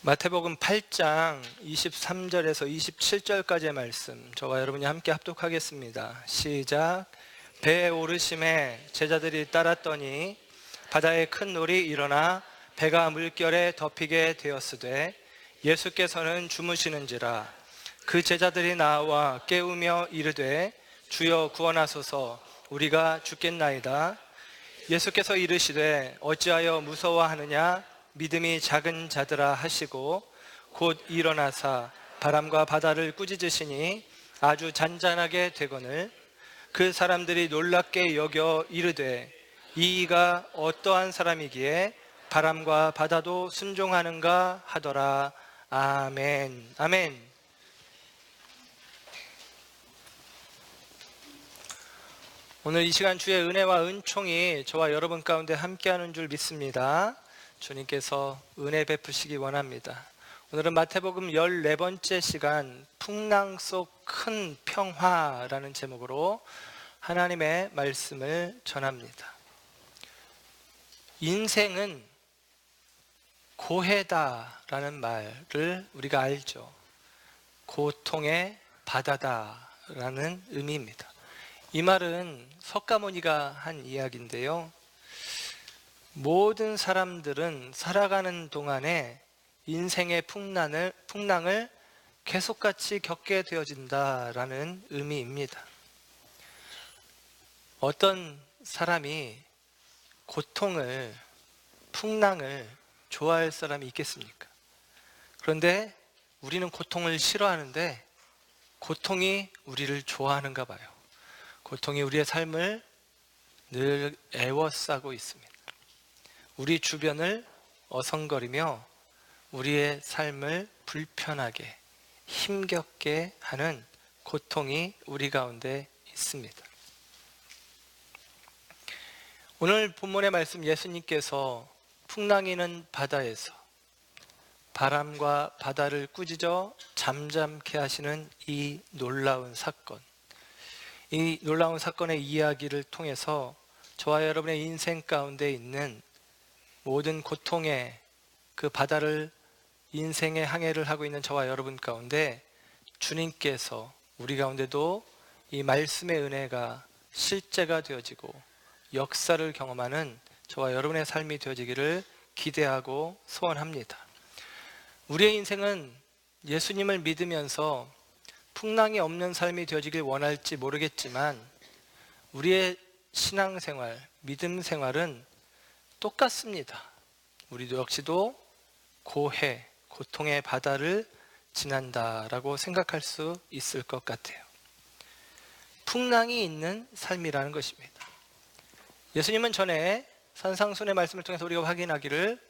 마태복음 8장 23절에서 27절까지의 말씀, 저와 여러분이 함께 합독하겠습니다. 시작. 배에 오르심에 제자들이 따랐더니 바다에 큰 놀이 일어나 배가 물결에 덮이게 되었으되 예수께서는 주무시는지라. 그 제자들이 나와 깨우며 이르되 주여 구원하소서, 우리가 죽겠나이다. 예수께서 이르시되 어찌하여 무서워하느냐, 믿음이 작은 자들아 하시고 곧 일어나사 바람과 바다를 꾸짖으시니 아주 잔잔하게 되거늘 그 사람들이 놀랍게 여겨 이르되 이가 어떠한 사람이기에 바람과 바다도 순종하는가 하더라. 아멘. 아멘. 오늘 이 시간 주의 은혜와 은총이 저와 여러분 가운데 함께하는 줄 믿습니다. 주님께서 은혜 베푸시기 원합니다. 오늘은 마태복음 14번째 시간 풍랑 속 큰 평화라는 제목으로 하나님의 말씀을 전합니다. 인생은 고해다라는 말을 우리가 알죠. 고통의 바다다라는 의미입니다. 이 말은 석가모니가 한 이야기인데요. 모든 사람들은 살아가는 동안에 인생의 풍랑을 계속같이 겪게 되어진다라는 의미입니다. 어떤 사람이 고통을, 풍랑을 좋아할 사람이 있겠습니까? 그런데 우리는 고통을 싫어하는데 고통이 우리를 좋아하는가 봐요. 고통이 우리의 삶을 늘 애워싸고 있습니다. 우리 주변을 어성거리며 우리의 삶을 불편하게, 힘겹게 하는 고통이 우리 가운데 있습니다. 오늘 본문의 말씀, 예수님께서 풍랑이는 바다에서 바람과 바다를 꾸짖어 잠잠케 하시는 이 놀라운 사건, 이 놀라운 사건의 이야기를 통해서 저와 여러분의 인생 가운데 있는 모든 고통의 그 바다를 인생의 항해를 하고 있는 저와 여러분 가운데 주님께서 우리 가운데도 이 말씀의 은혜가 실제가 되어지고 역사를 경험하는 저와 여러분의 삶이 되어지기를 기대하고 소원합니다. 우리의 인생은 예수님을 믿으면서 풍랑이 없는 삶이 되어지길 원할지 모르겠지만 우리의 신앙생활, 믿음 생활은 똑같습니다. 우리도 역시도 고해, 고통의 바다를 지난다라고 생각할 수 있을 것 같아요. 풍랑이 있는 삶이라는 것입니다. 예수님은 전에 산상순의 말씀을 통해서 우리가 확인하기를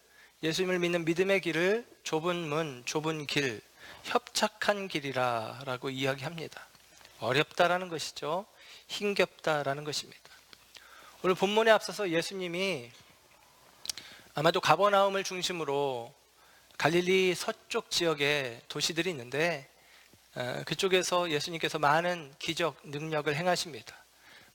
예수님을 믿는 믿음의 길을 좁은 문, 좁은 길, 협착한 길이라 라고 이야기합니다. 어렵다라는 것이죠. 힘겹다라는 것입니다. 오늘 본문에 앞서서 예수님이 아마도 가버나움을 중심으로 갈릴리 서쪽 지역에 도시들이 있는데 그쪽에서 예수님께서 많은 기적, 능력을 행하십니다.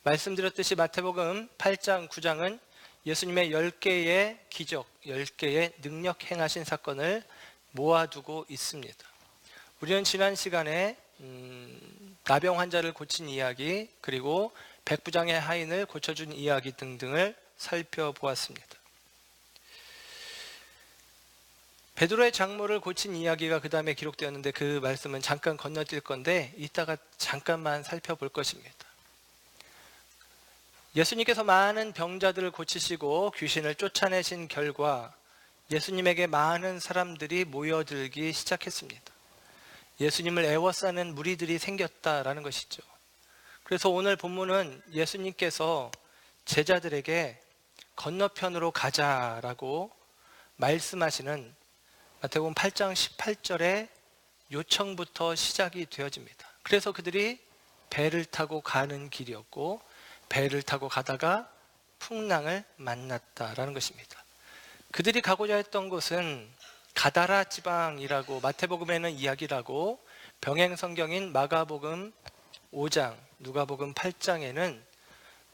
말씀드렸듯이 마태복음 8장, 9장은 예수님의 10개의 기적, 10개의 능력 행하신 사건을 모아두고 있습니다. 우리는 지난 시간에 나병 환자를 고친 이야기, 그리고 백부장의 하인을 고쳐준 이야기 등등을 살펴보았습니다. 베드로의 장모를 고친 이야기가 그 다음에 기록되었는데 그 말씀은 잠깐 건너뛸 건데 이따가 잠깐만 살펴볼 것입니다. 예수님께서 많은 병자들을 고치시고 귀신을 쫓아내신 결과 예수님에게 많은 사람들이 모여들기 시작했습니다. 예수님을 애워싸는 무리들이 생겼다라는 것이죠. 그래서 오늘 본문은 예수님께서 제자들에게 건너편으로 가자라고 말씀하시는 마태복음 8장 18절의 요청부터 시작이 되어집니다. 그래서 그들이 배를 타고 가는 길이었고 배를 타고 가다가 풍랑을 만났다라는 것입니다. 그들이 가고자 했던 곳은 가다라 지방이라고 마태복음에는 이야기를 하고 병행성경인 마가복음 5장, 누가복음 8장에는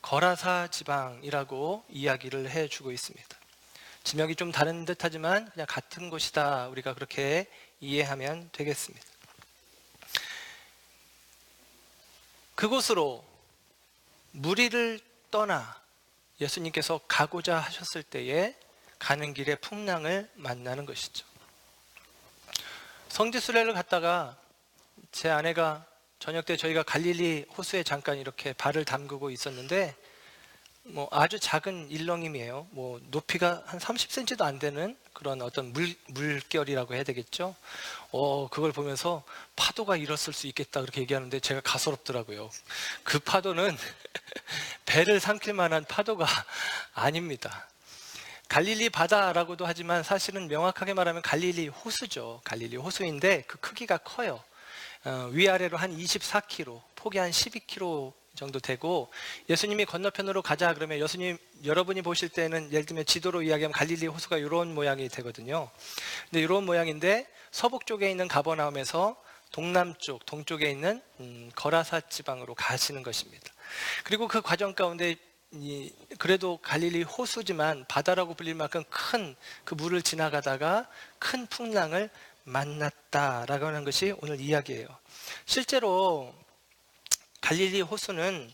거라사 지방이라고 이야기를 해주고 있습니다. 지명이 좀 다른 듯하지만 그냥 같은 곳이다. 우리가 그렇게 이해하면 되겠습니다. 그곳으로 무리를 떠나 예수님께서 가고자 하셨을 때에 가는 길에 풍랑을 만나는 것이죠. 성지순례를 갔다가 제 아내가 저녁 때 저희가 갈릴리 호수에 잠깐 이렇게 발을 담그고 있었는데 아주 작은 일렁임이에요. 높이가 한 30cm도 안 되는 그런 어떤 물결이라고 해야 되겠죠. 그걸 보면서 파도가 일었을 수 있겠다 그렇게 얘기하는데 제가 가소롭더라고요. 그 파도는 배를 삼킬 만한 파도가 아닙니다. 갈릴리 바다라고도 하지만 사실은 명확하게 말하면 갈릴리 호수죠. 갈릴리 호수인데 그 크기가 커요. 위아래로 한 24km, 폭이 한 12km 정도 되고, 예수님이 건너편으로 가자 그러면 여러분이 보실 때는 예를 들면 지도로 이야기하면 갈릴리 호수가 이런 모양이 되거든요. 근데 이런 모양인데 서북 쪽에 있는 가버나움에서 동남쪽, 동쪽에 있는 거라사 지방으로 가시는 것입니다. 그리고 그 과정 가운데 그래도 갈릴리 호수지만 바다라고 불릴 만큼 큰 그 물을 지나가다가 큰 풍랑을 만났다라고 하는 것이 오늘 이야기예요. 실제로 갈릴리 호수는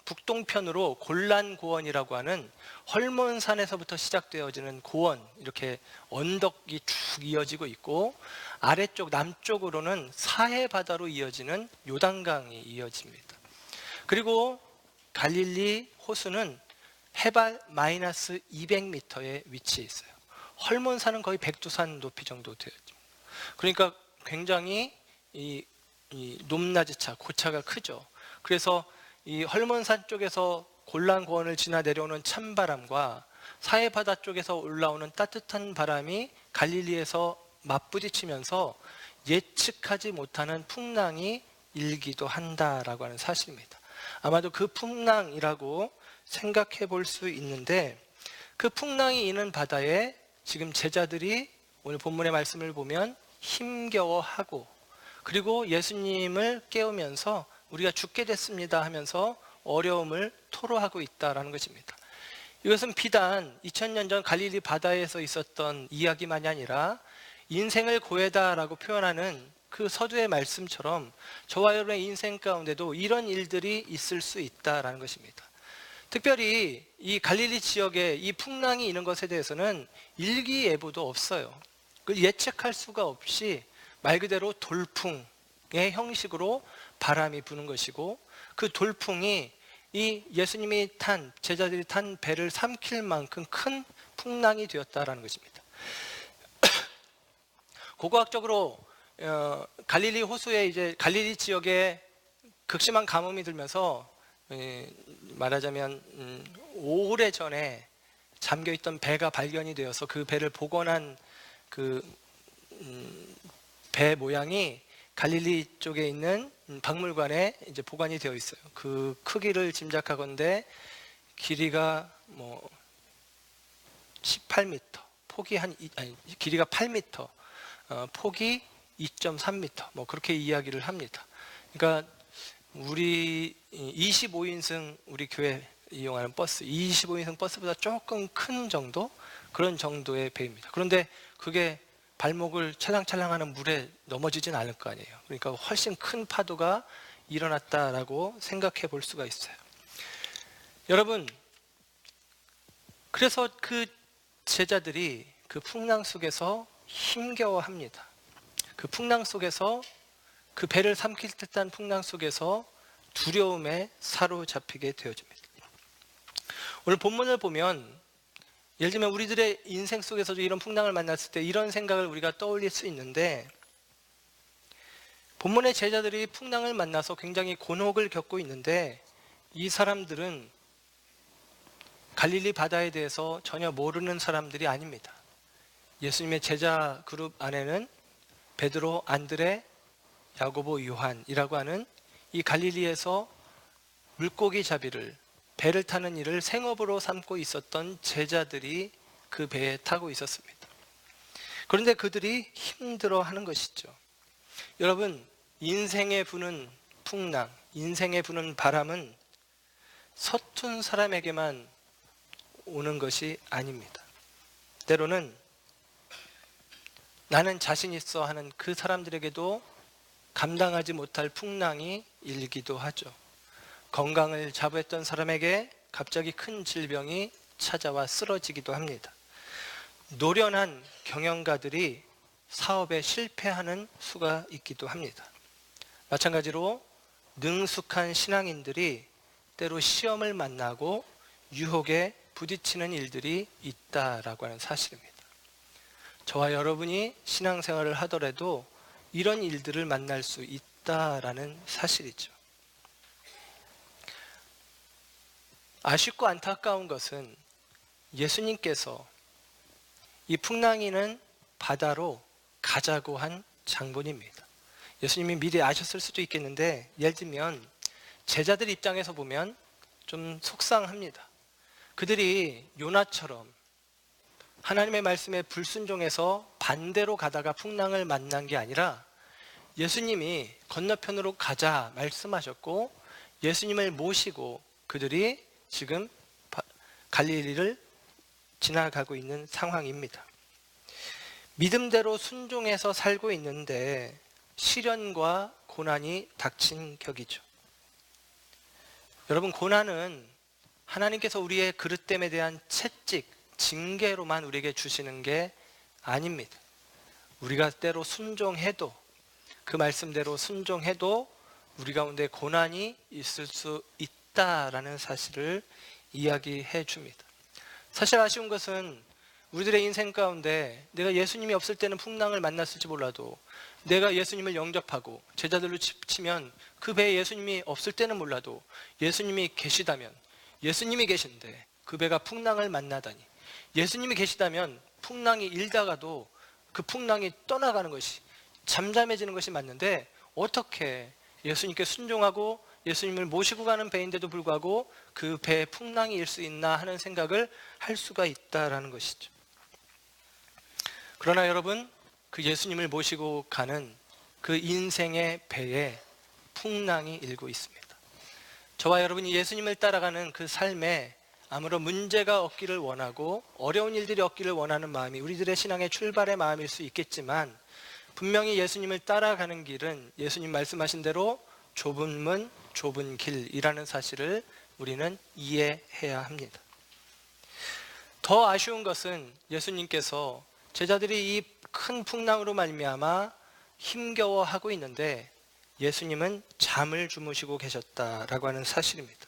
북동편으로 골란고원이라고 하는 헐몬산에서부터 시작되어지는 고원, 이렇게 언덕이 쭉 이어지고 있고, 아래쪽 남쪽으로는 사해바다로 이어지는 요단강이 이어집니다. 그리고 갈릴리 호수는 해발 마이너스 200m에 위치해 있어요. 헐몬산은 거의 백두산 높이 정도 되죠. 그러니까 굉장히 이 높낮이차, 고차가 크죠. 그래서 이 헐몬산 쪽에서 골란고원을 지나 내려오는 찬바람과 사해바다 쪽에서 올라오는 따뜻한 바람이 갈릴리에서 맞부딪히면서 예측하지 못하는 풍랑이 일기도 한다라고 하는 사실입니다. 아마도 그 풍랑이라고 생각해 볼 수 있는데, 그 풍랑이 있는 바다에 지금 제자들이 오늘 본문의 말씀을 보면 힘겨워하고, 그리고 예수님을 깨우면서 우리가 죽게 됐습니다 하면서 어려움을 토로하고 있다는 것입니다. 이것은 비단 2000년 전 갈릴리 바다에서 있었던 이야기만이 아니라 인생을 고해다라고 표현하는 그 서두의 말씀처럼 저와 여러분의 인생 가운데도 이런 일들이 있을 수 있다는 것입니다. 특별히 이 갈릴리 지역에 이 풍랑이 있는 것에 대해서는 일기예보도 없어요. 그걸 예측할 수가 없이 말 그대로 돌풍의 형식으로 바람이 부는 것이고, 그 돌풍이 이 예수님이 제자들이 탄 배를 삼킬 만큼 큰 풍랑이 되었다라는 것입니다. 고고학적으로 갈릴리 호수에 이제 갈릴리 지역에 극심한 가뭄이 들면서 말하자면 오래전에 잠겨있던 배가 발견이 되어서 그 배를 복원한 그 배 모양이 갈릴리 쪽에 있는 박물관에 이제 보관이 되어 있어요. 그 크기를 짐작하건대 길이가 18m, 길이가 8m, 폭이 2.3m, 그렇게 이야기를 합니다. 그러니까 우리 25인승 우리 교회 이용하는 버스, 25인승 버스보다 조금 큰 정도, 그런 정도의 배입니다. 그런데 그게 발목을 찰랑찰랑하는 물에 넘어지진 않을 거 아니에요. 그러니까 훨씬 큰 파도가 일어났다라고 생각해 볼 수가 있어요. 여러분, 그래서 그 제자들이 그 풍랑 속에서 힘겨워합니다. 그 풍랑 속에서, 그 배를 삼킬 듯한 풍랑 속에서 두려움에 사로잡히게 되어집니다. 오늘 본문을 보면 예를 들면 우리들의 인생 속에서도 이런 풍랑을 만났을 때 이런 생각을 우리가 떠올릴 수 있는데, 본문의 제자들이 풍랑을 만나서 굉장히 곤혹을 겪고 있는데, 이 사람들은 갈릴리 바다에 대해서 전혀 모르는 사람들이 아닙니다. 예수님의 제자 그룹 안에는 베드로, 안드레, 야고보, 요한이라고 하는 이 갈릴리에서 물고기 잡이를, 배를 타는 일을 생업으로 삼고 있었던 제자들이 그 배에 타고 있었습니다. 그런데 그들이 힘들어하는 것이죠. 여러분, 인생에 부는 풍랑, 인생에 부는 바람은 서툰 사람에게만 오는 것이 아닙니다. 때로는 나는 자신 있어 하는 그 사람들에게도 감당하지 못할 풍랑이 일기도 하죠. 건강을 자부했던 사람에게 갑자기 큰 질병이 찾아와 쓰러지기도 합니다. 노련한 경영가들이 사업에 실패하는 수가 있기도 합니다. 마찬가지로 능숙한 신앙인들이 때로 시험을 만나고 유혹에 부딪히는 일들이 있다라고 하는 사실입니다. 저와 여러분이 신앙생활을 하더라도 이런 일들을 만날 수 있다라는 사실이죠. 아쉽고 안타까운 것은 예수님께서 이 풍랑이는 바다로 가자고 한 장본입니다. 예수님이 미리 아셨을 수도 있겠는데, 예를 들면 제자들 입장에서 보면 좀 속상합니다. 그들이 요나처럼 하나님의 말씀에 불순종해서 반대로 가다가 풍랑을 만난 게 아니라 예수님이 건너편으로 가자 말씀하셨고 예수님을 모시고 그들이 지금 갈릴리를 지나가고 있는 상황입니다. 믿음대로 순종해서 살고 있는데 시련과 고난이 닥친 격이죠. 여러분, 고난은 하나님께서 우리의 그릇됨에 대한 채찍, 징계로만 우리에게 주시는 게 아닙니다. 우리가 때로 순종해도, 그 말씀대로 순종해도 우리 가운데 고난이 있을 수 있다라는 사실을 이야기해 줍니다. 사실 아쉬운 것은 우리들의 인생 가운데 내가 예수님이 없을 때는 풍랑을 만났을지 몰라도, 내가 예수님을 영접하고 제자들로 치면 그 배에 예수님이 없을 때는 몰라도 예수님이 계시다면, 예수님이 계신데 그 배가 풍랑을 만나다니, 예수님이 계시다면 풍랑이 일다가도 그 풍랑이 떠나가는 것이, 잠잠해지는 것이 맞는데 어떻게 예수님께 순종하고 예수님을 모시고 가는 배인데도 불구하고 그 배에 풍랑이 일 수 있나 하는 생각을 할 수가 있다라는 것이죠. 그러나 여러분, 그 예수님을 모시고 가는 그 인생의 배에 풍랑이 일고 있습니다. 저와 여러분이 예수님을 따라가는 그 삶에 아무런 문제가 없기를 원하고 어려운 일들이 없기를 원하는 마음이 우리들의 신앙의 출발의 마음일 수 있겠지만, 분명히 예수님을 따라가는 길은 예수님 말씀하신 대로 좁은 문, 좁은 길이라는 사실을 우리는 이해해야 합니다. 더 아쉬운 것은 예수님께서 제자들이 이 큰 풍랑으로 말미암아 힘겨워하고 있는데 예수님은 잠을 주무시고 계셨다라고 하는 사실입니다.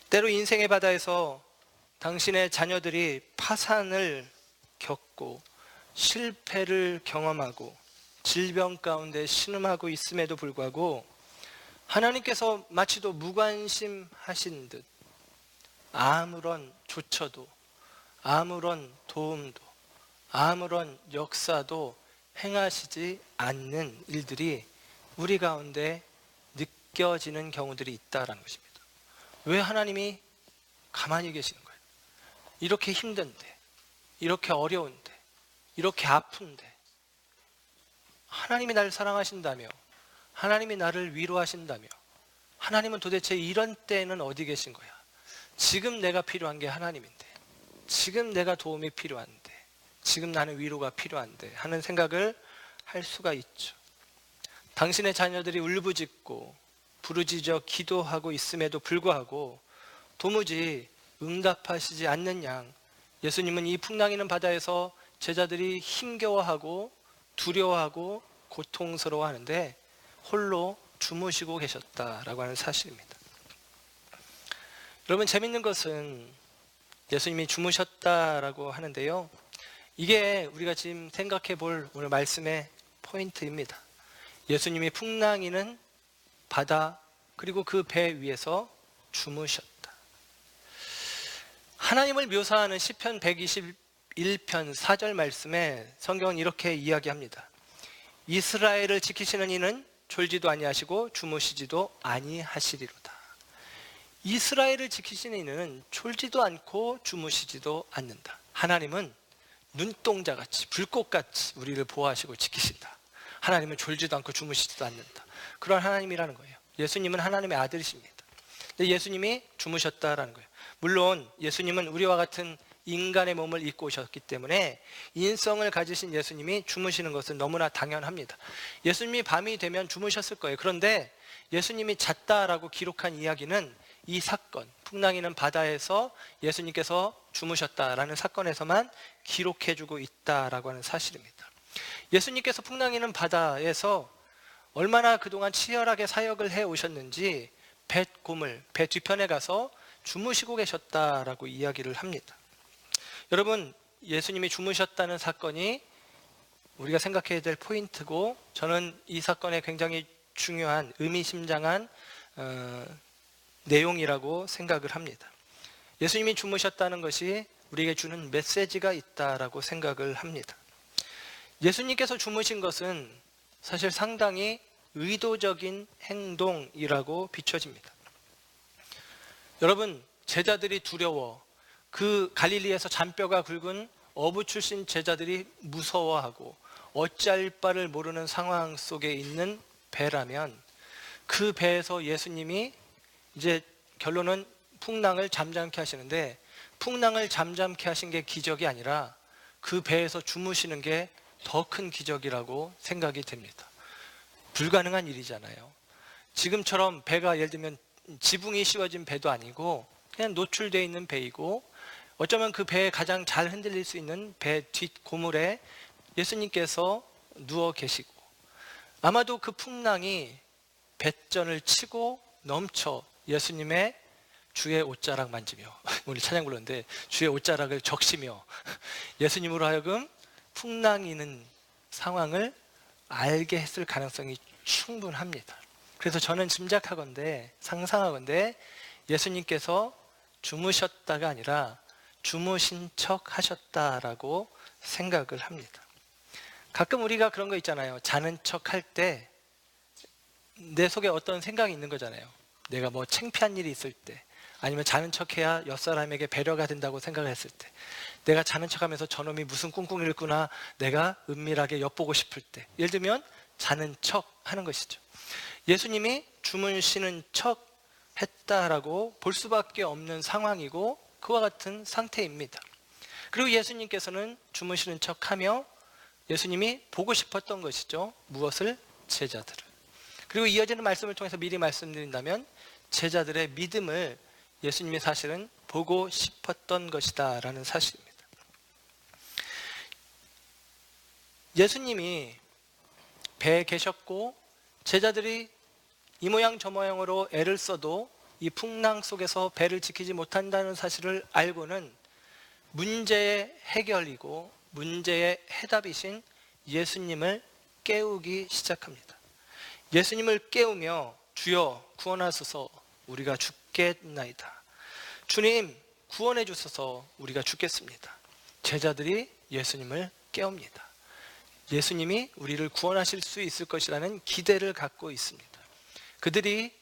때로 인생의 바다에서 당신의 자녀들이 파산을 겪고 실패를 경험하고 질병 가운데 신음하고 있음에도 불구하고 하나님께서 마치도 무관심하신 듯 아무런 조처도, 아무런 도움도, 아무런 역사도 행하시지 않는 일들이 우리 가운데 느껴지는 경우들이 있다는 것입니다. 왜 하나님이 가만히 계시는 거예요? 이렇게 힘든데, 이렇게 어려운데, 이렇게 아픈데 하나님이 나를 사랑하신다며, 하나님이 나를 위로하신다며, 하나님은 도대체 이런 때는 어디 계신 거야? 지금 내가 필요한 게 하나님인데, 지금 내가 도움이 필요한데, 지금 나는 위로가 필요한데 하는 생각을 할 수가 있죠. 당신의 자녀들이 울부짖고 부르짖어 기도하고 있음에도 불구하고 도무지 응답하시지 않는 양, 예수님은 이 풍랑이는 바다에서 제자들이 힘겨워하고 두려워하고 고통스러워하는데 홀로 주무시고 계셨다라고 하는 사실입니다. 여러분, 재밌는 것은 예수님이 주무셨다라고 하는데요, 이게 우리가 지금 생각해 볼 오늘 말씀의 포인트입니다. 예수님이 풍랑이는 바다 그리고 그 배 위에서 주무셨다. 하나님을 묘사하는 시편 121편 4절 말씀에 성경은 이렇게 이야기합니다. 이스라엘을 지키시는 이는 졸지도 아니하시고 주무시지도 아니하시리로다. 이스라엘을 지키시는 이는 졸지도 않고 주무시지도 않는다. 하나님은 눈동자같이 불꽃같이 우리를 보호하시고 지키신다. 하나님은 졸지도 않고 주무시지도 않는다. 그런 하나님이라는 거예요. 예수님은 하나님의 아들이십니다. 근데 예수님이 주무셨다라는 거예요. 물론 예수님은 우리와 같은 인간의 몸을 입고 오셨기 때문에 인성을 가지신 예수님이 주무시는 것은 너무나 당연합니다. 예수님이 밤이 되면 주무셨을 거예요. 그런데 예수님이 잤다라고 기록한 이야기는 이 사건, 풍랑이는 바다에서 예수님께서 주무셨다라는 사건에서만 기록해주고 있다라고 하는 사실입니다. 예수님께서 풍랑이는 바다에서 얼마나 그동안 치열하게 사역을 해 오셨는지 배 고물, 배 뒤편에 가서 주무시고 계셨다라고 이야기를 합니다. 여러분, 예수님이 주무셨다는 사건이 우리가 생각해야 될 포인트고, 저는 이 사건에 굉장히 중요한 의미심장한 내용이라고 생각을 합니다. 예수님이 주무셨다는 것이 우리에게 주는 메시지가 있다라고 생각을 합니다. 예수님께서 주무신 것은 사실 상당히 의도적인 행동이라고 비춰집니다. 여러분, 제자들이 두려워, 그 갈릴리에서 잔뼈가 굵은 어부 출신 제자들이 무서워하고 어찌할 바를 모르는 상황 속에 있는 배라면, 그 배에서 예수님이 이제 결론은 풍랑을 잠잠케 하시는데, 풍랑을 잠잠케 하신 게 기적이 아니라 그 배에서 주무시는 게 더 큰 기적이라고 생각이 됩니다. 불가능한 일이잖아요. 지금처럼 배가 예를 들면 지붕이 씌워진 배도 아니고 그냥 노출되어 있는 배이고, 어쩌면 그 배에 가장 잘 흔들릴 수 있는 배 뒷 고물에 예수님께서 누워 계시고, 아마도 그 풍랑이 뱃전을 치고 넘쳐 예수님의 주의 옷자락 만지며, 오늘 찬양 불렀는데 주의 옷자락을 적시며 예수님으로 하여금 풍랑이는 상황을 알게 했을 가능성이 충분합니다. 그래서 저는 짐작하건대, 상상하건대 예수님께서 주무셨다가 아니라 주무신 척 하셨다라고 생각을 합니다. 가끔 우리가 그런 거 있잖아요. 자는 척 할 때 내 속에 어떤 생각이 있는 거잖아요. 내가 뭐 창피한 일이 있을 때, 아니면 자는 척해야 옆사람에게 배려가 된다고 생각을 했을 때, 내가 자는 척하면서 저놈이 무슨 꿍꿍이를 꾸나 내가 은밀하게 엿보고 싶을 때, 예를 들면 자는 척 하는 것이죠. 예수님이 주무시는 척 했다라고 볼 수밖에 없는 상황이고 그와 같은 상태입니다. 그리고 예수님께서는 주무시는 척하며 예수님이 보고 싶었던 것이죠. 무엇을? 제자들을. 그리고 이어지는 말씀을 통해서 미리 말씀드린다면 제자들의 믿음을 예수님이 사실은 보고 싶었던 것이다 라는 사실입니다. 예수님이 배에 계셨고 제자들이 이 모양 저 모양으로 애를 써도 이 풍랑 속에서 배를 지키지 못한다는 사실을 알고는 문제의 해결이고 문제의 해답이신 예수님을 깨우기 시작합니다. 예수님을 깨우며 주여 구원하소서 우리가 죽겠나이다. 주님 구원해 주소서 우리가 죽겠습니다. 제자들이 예수님을 깨웁니다. 예수님이 우리를 구원하실 수 있을 것이라는 기대를 갖고 있습니다. 그들이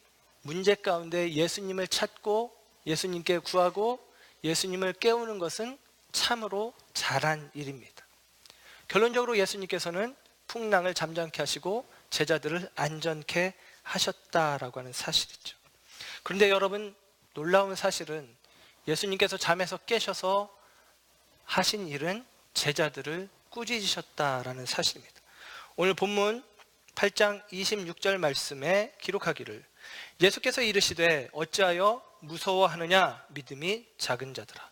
문제 가운데 예수님을 찾고 예수님께 구하고 예수님을 깨우는 것은 참으로 잘한 일입니다. 결론적으로 예수님께서는 풍랑을 잠잠케 하시고 제자들을 안전케 하셨다라고 하는 사실이죠. 그런데 여러분, 놀라운 사실은 예수님께서 잠에서 깨셔서 하신 일은 제자들을 꾸짖으셨다라는 사실입니다. 오늘 본문 8장 26절 말씀에 기록하기를 예수께서 이르시되 어찌하여 무서워하느냐 믿음이 작은 자들아.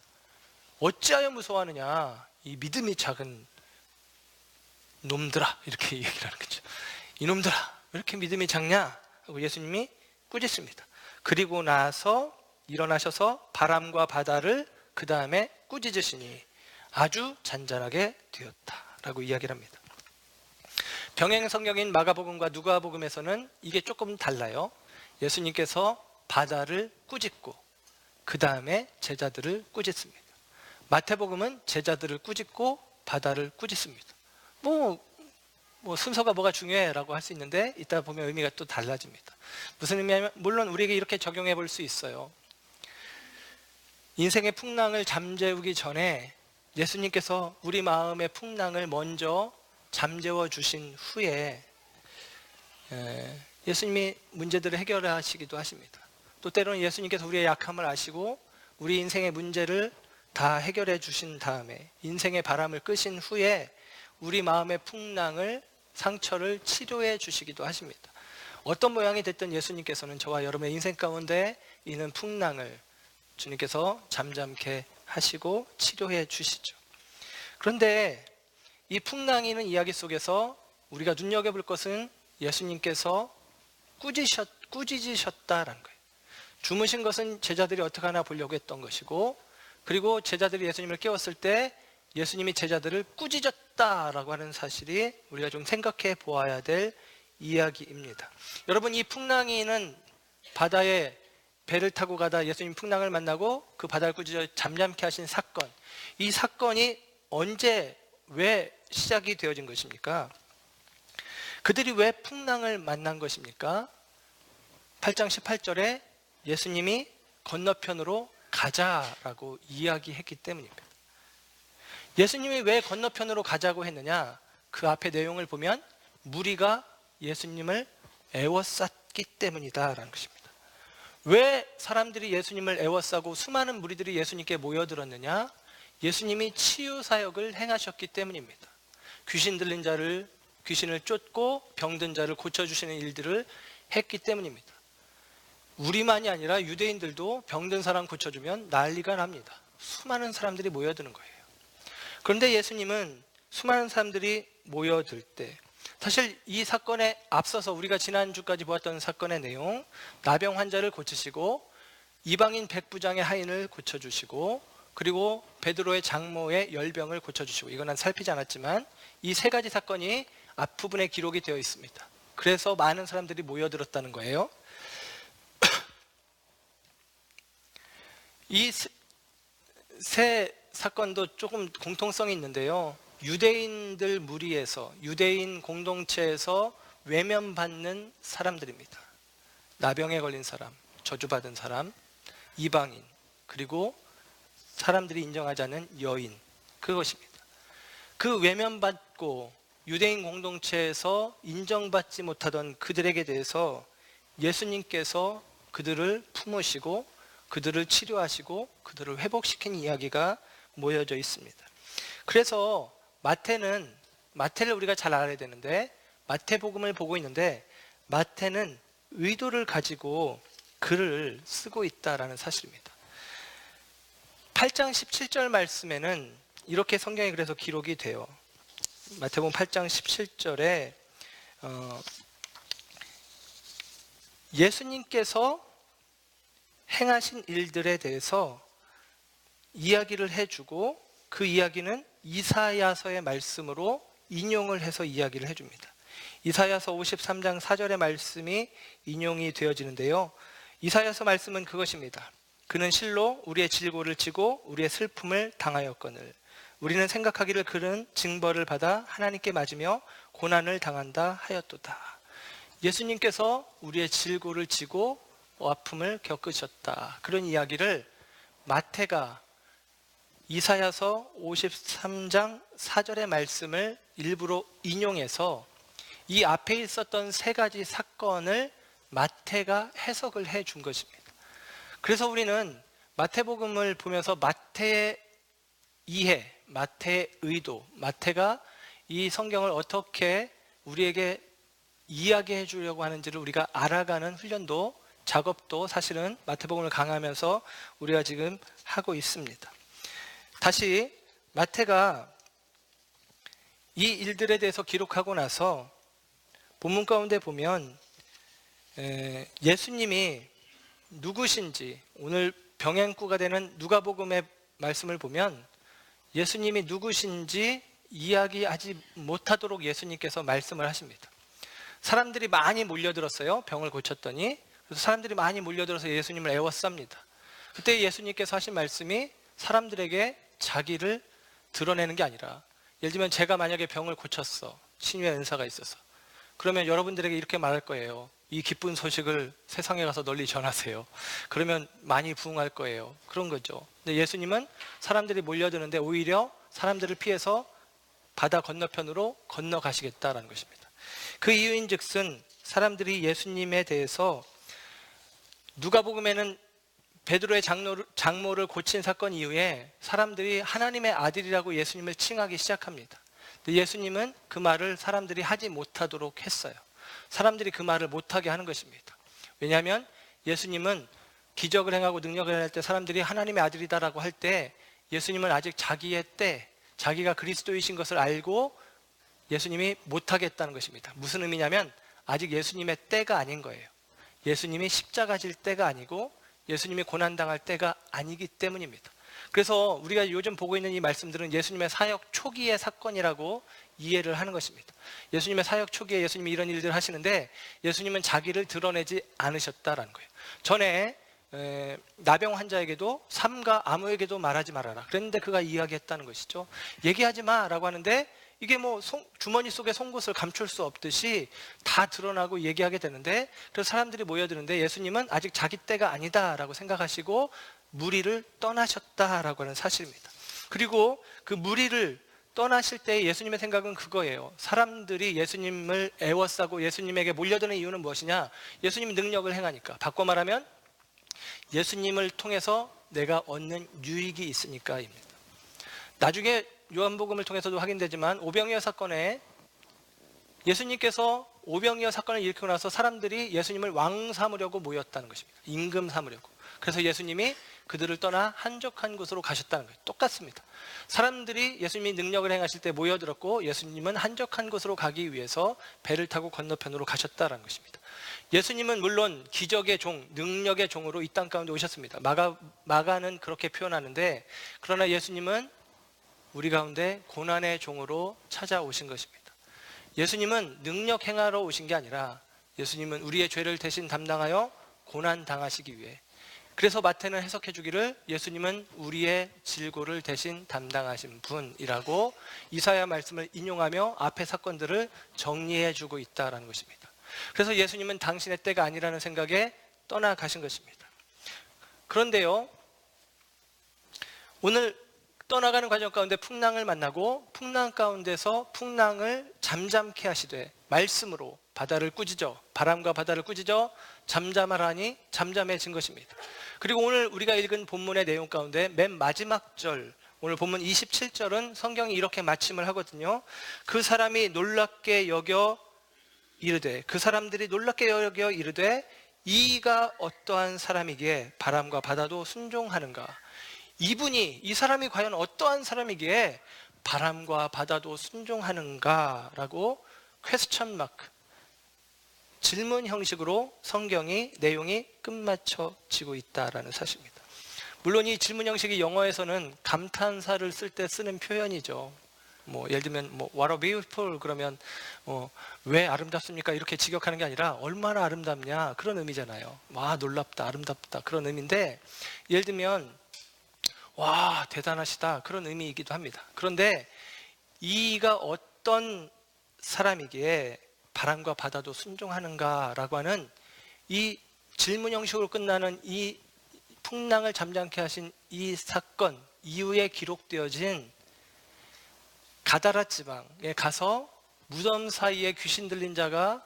어찌하여 무서워하느냐 이 믿음이 작은 놈들아, 이렇게 얘기를 하는 거죠. 이놈들아 왜 이렇게 믿음이 작냐 하고 예수님이 꾸짖습니다. 그리고 나서 일어나셔서 바람과 바다를 그 다음에 꾸짖으시니 아주 잔잔하게 되었다라고 이야기를 합니다. 병행 성경인 마가복음과 누가복음에서는 이게 조금 달라요. 예수님께서 바다를 꾸짖고 그 다음에 제자들을 꾸짖습니다. 마태복음은 제자들을 꾸짖고 바다를 꾸짖습니다. 뭐 순서가 뭐가 중요해라고 할 수 있는데 이따 보면 의미가 또 달라집니다. 무슨 의미냐면 물론 우리에게 이렇게 적용해 볼 수 있어요. 인생의 풍랑을 잠재우기 전에 예수님께서 우리 마음의 풍랑을 먼저 잠재워 주신 후에 예수님이 문제들을 해결하시기도 하십니다. 또 때로는 예수님께서 우리의 약함을 아시고 우리 인생의 문제를 다 해결해 주신 다음에 인생의 바람을 끄신 후에 우리 마음의 풍랑을, 상처를 치료해 주시기도 하십니다. 어떤 모양이 됐든 예수님께서는 저와 여러분의 인생 가운데 있는 풍랑을 주님께서 잠잠케 하시고 치료해 주시죠. 그런데 이 풍랑이 있는 이야기 속에서 우리가 눈여겨볼 것은 예수님께서 꾸짖으셨다라는 거예요. 주무신 것은 제자들이 어떻게 하나 보려고 했던 것이고, 그리고 제자들이 예수님을 깨웠을 때 예수님이 제자들을 꾸짖었다라고 하는 사실이 우리가 좀 생각해 보아야 될 이야기입니다. 여러분, 이 풍랑이는 바다에 배를 타고 가다 예수님 풍랑을 만나고 그 바다를 꾸짖어 잠잠케 하신 사건, 이 사건이 언제 왜 시작이 되어진 것입니까? 그들이 왜 풍랑을 만난 것입니까? 8장 18절에 예수님이 건너편으로 가자라고 이야기했기 때문입니다. 예수님이 왜 건너편으로 가자고 했느냐? 그 앞에 내용을 보면 무리가 예수님을 애워쌌기 때문이다라는 것입니다. 왜 사람들이 예수님을 애워싸고 수많은 무리들이 예수님께 모여들었느냐? 예수님이 치유 사역을 행하셨기 때문입니다. 귀신 들린 자를, 귀신을 쫓고 병든 자를 고쳐주시는 일들을 했기 때문입니다. 우리만이 아니라 유대인들도 병든 사람 고쳐주면 난리가 납니다. 수많은 사람들이 모여드는 거예요. 그런데 예수님은 수많은 사람들이 모여들 때, 사실 이 사건에 앞서서 우리가 지난주까지 보았던 사건의 내용, 나병 환자를 고치시고 이방인 백부장의 하인을 고쳐주시고, 그리고 베드로의 장모의 열병을 고쳐주시고, 이건 난 살피지 않았지만 이 세 가지 사건이 앞부분에 기록이 되어 있습니다. 그래서 많은 사람들이 모여들었다는 거예요. 이 세 사건도 조금 공통성이 있는데요. 유대인들 무리에서, 유대인 공동체에서 외면받는 사람들입니다. 나병에 걸린 사람, 저주받은 사람, 이방인, 그리고 사람들이 인정하지 않는 여인, 그것입니다. 그 외면받고 유대인 공동체에서 인정받지 못하던 그들에게 대해서 예수님께서 그들을 품으시고 그들을 치료하시고 그들을 회복시킨 이야기가 모여져 있습니다. 그래서 마태를 우리가 잘 알아야 되는데, 마태복음을 보고 있는데 마태는 의도를 가지고 글을 쓰고 있다라는 사실입니다. 8장 17절 말씀에는 이렇게 성경이 그래서 기록이 돼요. 마태복음 8장 17절에 예수님께서 행하신 일들에 대해서 이야기를 해주고, 그 이야기는 이사야서의 말씀으로 인용을 해서 이야기를 해줍니다. 이사야서 53장 4절의 말씀이 인용이 되어지는데요. 이사야서 말씀은 그것입니다. 그는 실로 우리의 질고를 지고 우리의 슬픔을 당하였거늘 우리는 생각하기를 그는 징벌을 받아 하나님께 맞으며 고난을 당한다 하였도다. 예수님께서 우리의 질고를 지고 아픔을 겪으셨다. 그런 이야기를 마태가 이사야서 53장 4절의 말씀을 일부러 인용해서 이 앞에 있었던 세 가지 사건을 마태가 해석을 해준 것입니다. 그래서 우리는 마태복음을 보면서 마태의 이해, 마태의 의도, 마태가 이 성경을 어떻게 우리에게 이야기해 주려고 하는지를 우리가 알아가는 훈련도, 작업도 사실은 마태복음을 강하면서 우리가 지금 하고 있습니다. 다시 마태가 이 일들에 대해서 기록하고 나서 본문 가운데 보면 예수님이 누구신지, 오늘 병행구가 되는 누가복음의 말씀을 보면 예수님이 누구신지 이야기하지 못하도록 예수님께서 말씀을 하십니다. 사람들이 많이 몰려들었어요. 병을 고쳤더니. 그래서 사람들이 많이 몰려들어서 예수님을 애워쌉니다. 그때 예수님께서 하신 말씀이 사람들에게 자기를 드러내는 게 아니라, 예를 들면 제가 만약에 병을 고쳤어, 신유의 은사가 있어서, 그러면 여러분들에게 이렇게 말할 거예요. 이 기쁜 소식을 세상에 가서 널리 전하세요. 그러면 많이 부흥할 거예요. 그런 거죠. 근데 예수님은 사람들이 몰려드는데 오히려 사람들을 피해서 바다 건너편으로 건너가시겠다라는 것입니다. 그 이유인즉슨 사람들이 예수님에 대해서 누가복음에는 베드로의 장모를 고친 사건 이후에 사람들이 하나님의 아들이라고 예수님을 칭하기 시작합니다. 근데 예수님은 그 말을 사람들이 하지 못하도록 했어요. 사람들이 그 말을 못하게 하는 것입니다. 왜냐하면 예수님은 기적을 행하고 능력을 행할 때 사람들이 하나님의 아들이다라고 할 때 예수님은 아직 자기의 때, 자기가 그리스도이신 것을 알고 예수님이 못하겠다는 것입니다. 무슨 의미냐면 아직 예수님의 때가 아닌 거예요. 예수님이 십자가 질 때가 아니고 예수님이 고난당할 때가 아니기 때문입니다. 그래서 우리가 요즘 보고 있는 이 말씀들은 예수님의 사역 초기의 사건이라고 이해를 하는 것입니다. 예수님의 사역 초기에 예수님이 이런 일들을 하시는데 예수님은 자기를 드러내지 않으셨다라는 거예요. 전에 나병 환자에게도 삼가 아무에게도 말하지 말아라 그랬는데 그가 이야기했다는 것이죠. 얘기하지 마라고 하는데 이게 뭐 주머니 속에 송곳을 감출 수 없듯이 다 드러나고 얘기하게 되는데, 그래서 사람들이 모여드는데 예수님은 아직 자기 때가 아니다라고 생각하시고 무리를 떠나셨다라고 하는 사실입니다. 그리고 그 무리를 떠나실 때 예수님의 생각은 그거예요. 사람들이 예수님을 애워싸고 예수님에게 몰려드는 이유는 무엇이냐? 예수님이 능력을 행하니까. 바꿔 말하면 예수님을 통해서 내가 얻는 유익이 있으니까입니다. 나중에 요한복음을 통해서도 확인되지만 오병이어 사건에 예수님께서 오병이어 사건을 일으키고 나서 사람들이 예수님을 왕 삼으려고 모였다는 것입니다. 임금 삼으려고. 그래서 예수님이 그들을 떠나 한적한 곳으로 가셨다는 거예요. 똑같습니다. 사람들이 예수님이 능력을 행하실 때 모여들었고 예수님은 한적한 곳으로 가기 위해서 배를 타고 건너편으로 가셨다는 것입니다. 예수님은 물론 기적의 종, 능력의 종으로 이 땅 가운데 오셨습니다. 마가는 그렇게 표현하는데, 그러나 예수님은 우리 가운데 고난의 종으로 찾아오신 것입니다. 예수님은 능력 행하러 오신 게 아니라 예수님은 우리의 죄를 대신 담당하여 고난 당하시기 위해, 그래서 마태는 해석해 주기를 예수님은 우리의 질고를 대신 담당하신 분이라고 이사야 말씀을 인용하며 앞의 사건들을 정리해 주고 있다는 것입니다. 그래서 예수님은 당신의 때가 아니라는 생각에 떠나가신 것입니다. 그런데요, 오늘 떠나가는 과정 가운데 풍랑을 만나고 풍랑 가운데서 풍랑을 잠잠케 하시되 말씀으로 바다를 꾸짖어, 바람과 바다를 꾸짖어 잠잠하라니 잠잠해진 것입니다. 그리고 오늘 우리가 읽은 본문의 내용 가운데 맨 마지막 절, 오늘 본문 27절은 성경이 이렇게 마침을 하거든요. 그 사람이 놀랍게 여겨 이르되, 그 사람들이 놀랍게 여겨 이르되 이가 어떠한 사람이기에 바람과 바다도 순종하는가. 이 사람이 과연 어떠한 사람이기에 바람과 바다도 순종하는가 라고 퀘스천 마크, 질문 형식으로 성경이 내용이 끝마쳐지고 있다라는 사실입니다. 물론 이 질문 형식이 영어에서는 감탄사를 쓸 때 쓰는 표현이죠. 예를 들면 what a beautiful 그러면 왜 아름답습니까? 이렇게 직역하는 게 아니라 얼마나 아름답냐 그런 의미잖아요. 와, 놀랍다, 아름답다 그런 의미인데, 예를 들면 와, 대단하시다 그런 의미이기도 합니다. 그런데 이가 어떤 사람이기에 바람과 바다도 순종하는가라고 하는 이 질문 형식으로 끝나는 이 풍랑을 잠잠케 하신 이 사건 이후에 기록되어진 가다라 지방에 가서 무덤 사이에 귀신 들린 자가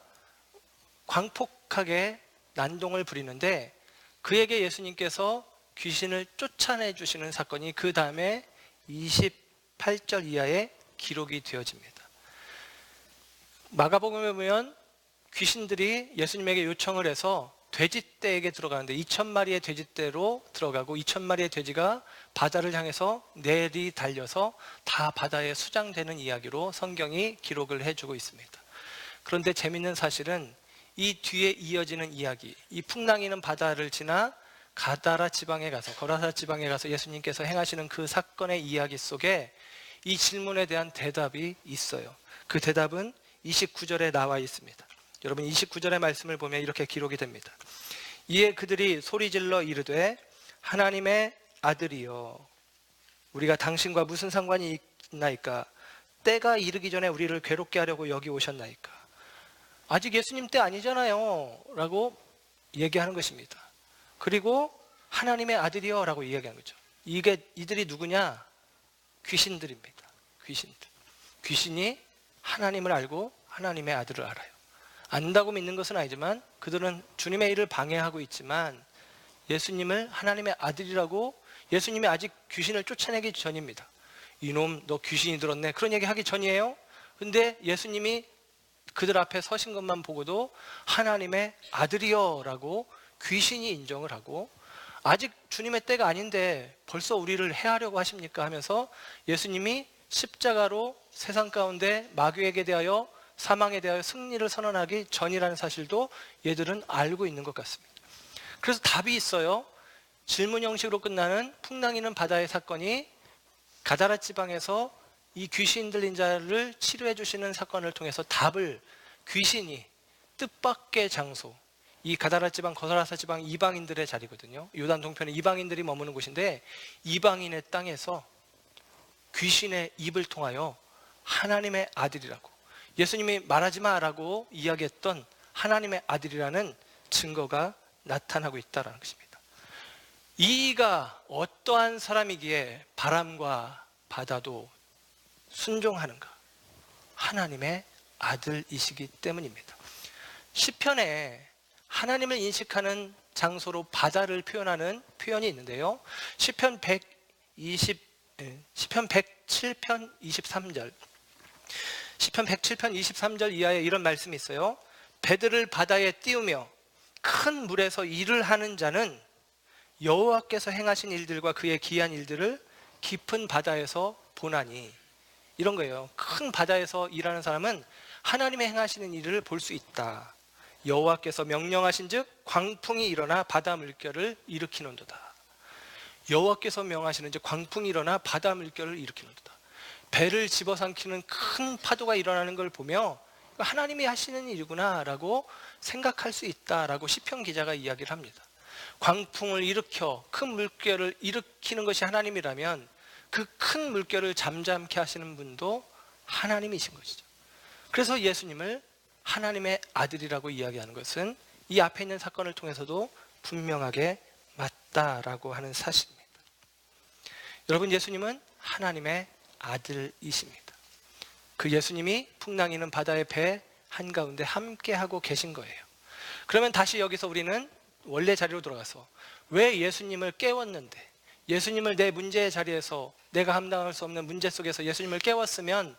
광폭하게 난동을 부리는데 그에게 예수님께서 귀신을 쫓아내 주시는 사건이 그 다음에 28절 이하에 기록이 되어집니다. 마가복음에 보면 귀신들이 예수님에게 요청을 해서 돼지떼에게 들어가는데 2,000마리의 돼지떼로 들어가고 2,000마리의 돼지가 바다를 향해서 내리달려서 다 바다에 수장되는 이야기로 성경이 기록을 해주고 있습니다. 그런데 재밌는 사실은 이 뒤에 이어지는 이야기, 이 풍랑이는 바다를 지나 가다라 지방에 가서, 거라사 지방에 가서 예수님께서 행하시는 그 사건의 이야기 속에 이 질문에 대한 대답이 있어요. 그 대답은 29절에 나와 있습니다. 여러분 29절의 말씀을 보면 이렇게 기록이 됩니다. 이에 그들이 소리질러 이르되 하나님의 아들이여 우리가 당신과 무슨 상관이 있나이까? 때가 이르기 전에 우리를 괴롭게 하려고 여기 오셨나이까? 아직 예수님 때 아니잖아요 라고 얘기하는 것입니다. 그리고 하나님의 아들이여 라고 이야기하는 거죠. 이들이 누구냐? 귀신들입니다. 귀신이 하나님을 알고 하나님의 아들을 알아요. 안다고 믿는 것은 아니지만 그들은 주님의 일을 방해하고 있지만 예수님을 하나님의 아들이라고, 예수님이 아직 귀신을 쫓아내기 전입니다. 이놈 너 귀신이 들었네, 그런 얘기 하기 전이에요. 근데 예수님이 그들 앞에 서신 것만 보고도 하나님의 아들이여 라고 귀신이 인정을 하고, 아직 주님의 때가 아닌데 벌써 우리를 해하려고 하십니까 하면서 예수님이 십자가로 세상 가운데 마귀에게 대하여, 사망에 대하여 승리를 선언하기 전이라는 사실도 얘들은 알고 있는 것 같습니다. 그래서 답이 있어요. 질문 형식으로 끝나는 풍랑이는 바다의 사건이 가다라 지방에서 이 귀신 들린 자를 치료해 주시는 사건을 통해서 답을, 귀신이 뜻밖의 장소, 이 가다라 지방, 거사라사 지방 이방인들의 자리거든요. 요단 동편에 이방인들이 머무는 곳인데, 이방인의 땅에서 귀신의 입을 통하여 하나님의 아들이라고, 예수님이 말하지 마라고 이야기했던 하나님의 아들이라는 증거가 나타나고 있다는 것입니다. 이가 어떠한 사람이기에 바람과 바다도 순종하는가? 하나님의 아들이시기 때문입니다. 시편에 하나님을 인식하는 장소로 바다를 표현하는 표현이 있는데요. 시편 107편 23절, 시편 107편 23절 이하에 이런 말씀이 있어요. 배들을 바다에 띄우며 큰 물에서 일을 하는 자는 여호와께서 행하신 일들과 그의 기이한 일들을 깊은 바다에서 보나니, 이런 거예요. 큰 바다에서 일하는 사람은 하나님의 행하시는 일을 볼 수 있다. 여호와께서 명령하신즉 광풍이 일어나 바다 물결을 일으키는도다. 여호와께서 명하시는 즉 광풍이 일어나 바다 물결을 일으키는도다. 배를 집어삼키는 큰 파도가 일어나는 걸 보며 하나님이 하시는 일이구나 라고 생각할 수 있다라고 시편 기자가 이야기를 합니다. 광풍을 일으켜 큰 물결을 일으키는 것이 하나님이라면 그 큰 물결을 잠잠케 하시는 분도 하나님이신 것이죠. 그래서 예수님을 하나님의 아들이라고 이야기하는 것은 이 앞에 있는 사건을 통해서도 분명하게 맞다라고 하는 사실입니다. 여러분, 예수님은 하나님의 아들이십니다. 그 예수님이 풍랑이는 바다의 배 한가운데 함께하고 계신 거예요. 그러면 다시 여기서 우리는 원래 자리로 돌아가서 왜 예수님을 깨웠는데, 예수님을 내 문제의 자리에서, 내가 감당할 수 없는 문제 속에서 예수님을 깨웠으면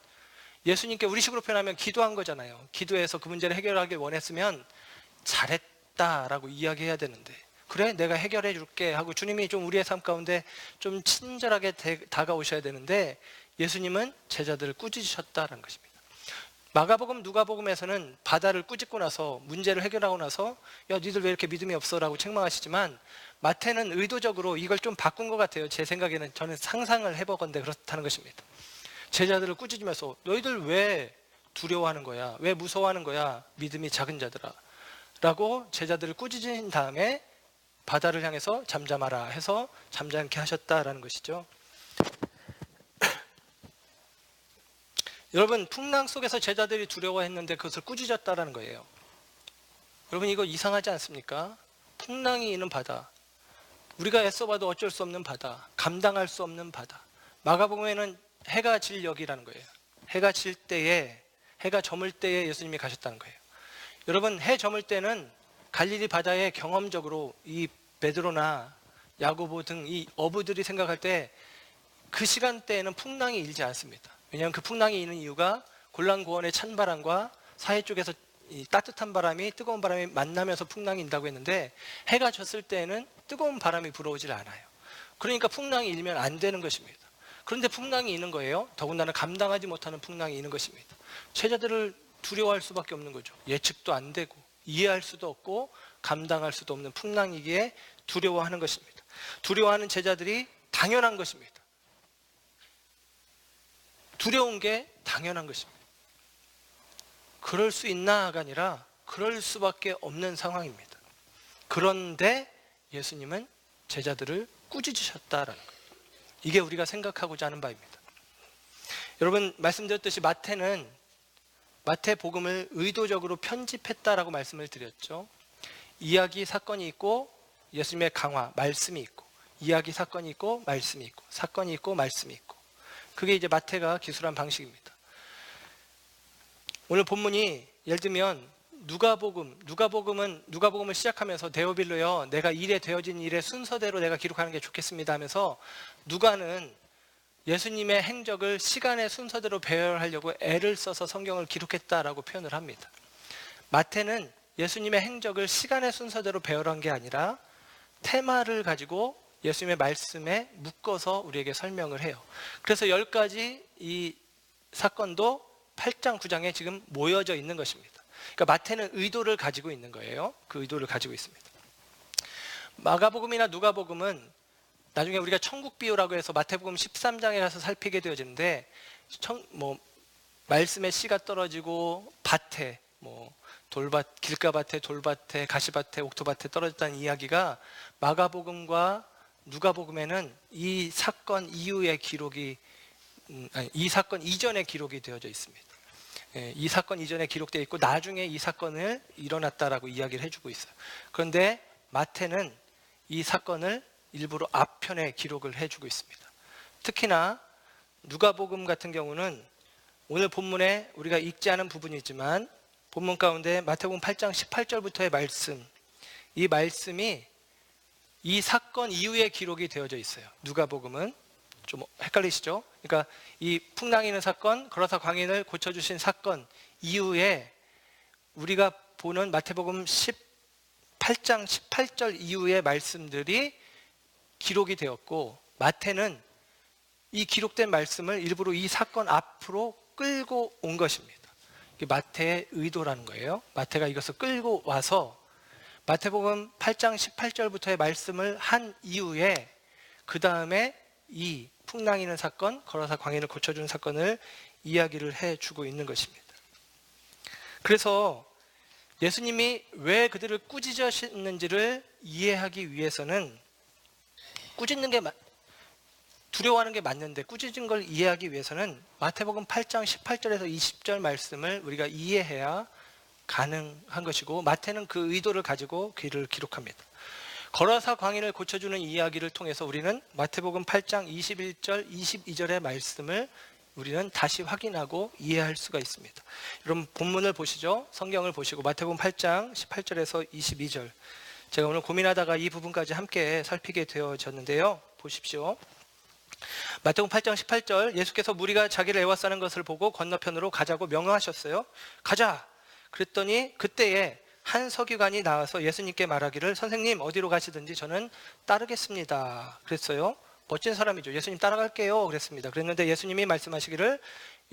예수님께 우리식으로 표현하면 기도한 거잖아요. 기도해서 그 문제를 해결하길 원했으면 잘했다라고 이야기해야 되는데, 그래 내가 해결해 줄게 하고 주님이 좀 우리의 삶 가운데 좀 친절하게 다가오셔야 되는데 예수님은 제자들을 꾸짖으셨다라는 것입니다. 마가복음, 누가복음에서는 바다를 꾸짖고 나서 문제를 해결하고 나서 야 니들 왜 이렇게 믿음이 없어 라고 책망하시지만, 마태는 의도적으로 이걸 좀 바꾼 것 같아요. 제 생각에는, 저는 상상을 해보건대 그렇다는 것입니다. 제자들을 꾸짖으면서 너희들 왜 두려워하는 거야? 왜 무서워하는 거야? 믿음이 작은 자들아 라고 제자들을 꾸짖은 다음에 바다를 향해서 잠잠하라 해서 잠잠케 하셨다라는 것이죠. 여러분, 풍랑 속에서 제자들이 두려워했는데 그것을 꾸짖었다라는 거예요. 여러분, 이거 이상하지 않습니까? 풍랑이 있는 바다, 우리가 애써봐도 어쩔 수 없는 바다, 감당할 수 없는 바다. 마가복음에는 해가 질 역이라는 거예요. 해가 질 때에, 해가 저물 때에 예수님이 가셨다는 거예요. 여러분, 해 저물 때는 갈릴리 바다에 경험적으로 이 베드로나 야고보 등 이 어부들이 생각할 때 그 시간대에는 풍랑이 일지 않습니다. 왜냐하면 그 풍랑이 있는 이유가 골란고원의 찬바람과 사해 쪽에서 이 따뜻한 바람이, 뜨거운 바람이 만나면서 풍랑이 일다고 했는데, 해가 졌을 때에는 뜨거운 바람이 불어오질 않아요. 그러니까 풍랑이 일면 안 되는 것입니다. 그런데 풍랑이 있는 거예요. 더군다나 감당하지 못하는 풍랑이 있는 것입니다. 제자들을 두려워할 수밖에 없는 거죠. 예측도 안 되고 이해할 수도 없고 감당할 수도 없는 풍랑이기에 두려워하는 것입니다. 두려워하는 제자들이 당연한 것입니다. 두려운 게 당연한 것입니다. 그럴 수 있나가 아니라 그럴 수밖에 없는 상황입니다. 그런데 예수님은 제자들을 꾸짖으셨다라는 거예요. 이게 우리가 생각하고자 하는 바입니다. 여러분, 말씀드렸듯이 마태복음을 의도적으로 편집했다라고 말씀을 드렸죠. 이야기, 사건이 있고 예수님의 강화, 말씀이 있고, 이야기, 사건이 있고 말씀이 있고, 사건이 있고 말씀이 있고, 그게 이제 마태가 기술한 방식입니다. 오늘 본문이 예를 들면 누가복음을 시작하면서 데오빌로요, 내가 일에 되어진 일의 순서대로 내가 기록하는 게 좋겠습니다 하면서 누가는 예수님의 행적을 시간의 순서대로 배열하려고 애를 써서 성경을 기록했다라고 표현을 합니다. 마태는 예수님의 행적을 시간의 순서대로 배열한 게 아니라 테마를 가지고 예수님의 말씀에 묶어서 우리에게 설명을 해요. 그래서 10가지 이 사건도 8장, 9장에 지금 모여져 있는 것입니다. 그러니까 마태는 의도를 가지고 있는 거예요. 그 의도를 가지고 있습니다. 마가복음이나 누가복음은 나중에 우리가 천국 비유라고 해서 마태복음 13장에 가서 살피게 되어지는데, 말씀의 씨가 떨어지고 밭에 돌밭, 길가밭에, 돌밭에, 가시밭에, 옥토밭에 떨어졌다는 이야기가 마가복음과 누가복음에는 이 사건 이후의 기록이, 이 사건 이전의 기록이 되어져 있습니다. 이 사건 이전에 기록되어 있고 나중에 이 사건을 일어났다라고 이야기를 해주고 있어요. 그런데 마태는 이 사건을 일부러 앞편에 기록을 해주고 있습니다. 특히나 누가복음 같은 경우는 오늘 본문에 우리가 읽지 않은 부분이 있지만 본문 가운데 마태복음 8장 18절부터의 말씀, 이 말씀이 이 사건 이후에 기록이 되어져 있어요. 누가복음은 좀 헷갈리시죠? 그러니까 이 풍랑이는 사건, 걸어서 광인을 고쳐주신 사건 이후에 우리가 보는 마태복음 18장 18절 이후의 말씀들이 기록이 되었고, 마태는 이 기록된 말씀을 일부러 이 사건 앞으로 끌고 온 것입니다. 이게 마태의 의도라는 거예요. 마태가 이것을 끌고 와서 마태복음 8장 18절부터의 말씀을 한 이후에 그 다음에 이 풍랑이는 사건, 걸어서 광인을 고쳐준 사건을 이야기를 해주고 있는 것입니다. 그래서 예수님이 왜 그들을 꾸짖으셨는지를 이해하기 위해서는, 꾸짖는 게 두려워하는 게 맞는데 꾸짖은 걸 이해하기 위해서는 마태복음 8장 18절에서 20절 말씀을 우리가 이해해야 가능한 것이고, 마태는 그 의도를 가지고 그를 기록합니다. 걸어서 광인을 고쳐주는 이야기를 통해서 우리는 마태복음 8장 21절, 22절의 말씀을 우리는 다시 확인하고 이해할 수가 있습니다. 여러분 본문을 보시죠. 성경을 보시고 마태복음 8장 18절에서 22절. 제가 오늘 고민하다가 이 부분까지 함께 살피게 되어졌는데요. 보십시오. 마태복음 8장 18절, 예수께서 무리가 자기를 애워싸는 것을 보고 건너편으로 가자고 명하셨어요. 가자! 그랬더니 그때에 한 서기관이 나와서 예수님께 말하기를, 선생님 어디로 가시든지 저는 따르겠습니다. 그랬어요. 멋진 사람이죠. 예수님 따라갈게요. 그랬습니다. 그랬는데 예수님이 말씀하시기를,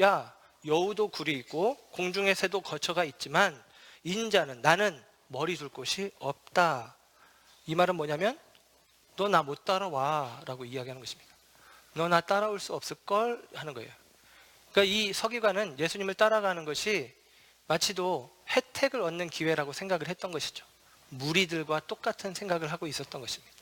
야, 여우도 굴이 있고 공중의 새도 거처가 있지만 인자는, 나는 머리 둘 곳이 없다. 이 말은 뭐냐면 너 나 못 따라와 라고 이야기하는 것입니다. 너 나 따라올 수 없을걸 하는 거예요. 그러니까 이 서기관은 예수님을 따라가는 것이 마치도 혜택을 얻는 기회라고 생각을 했던 것이죠. 무리들과 똑같은 생각을 하고 있었던 것입니다.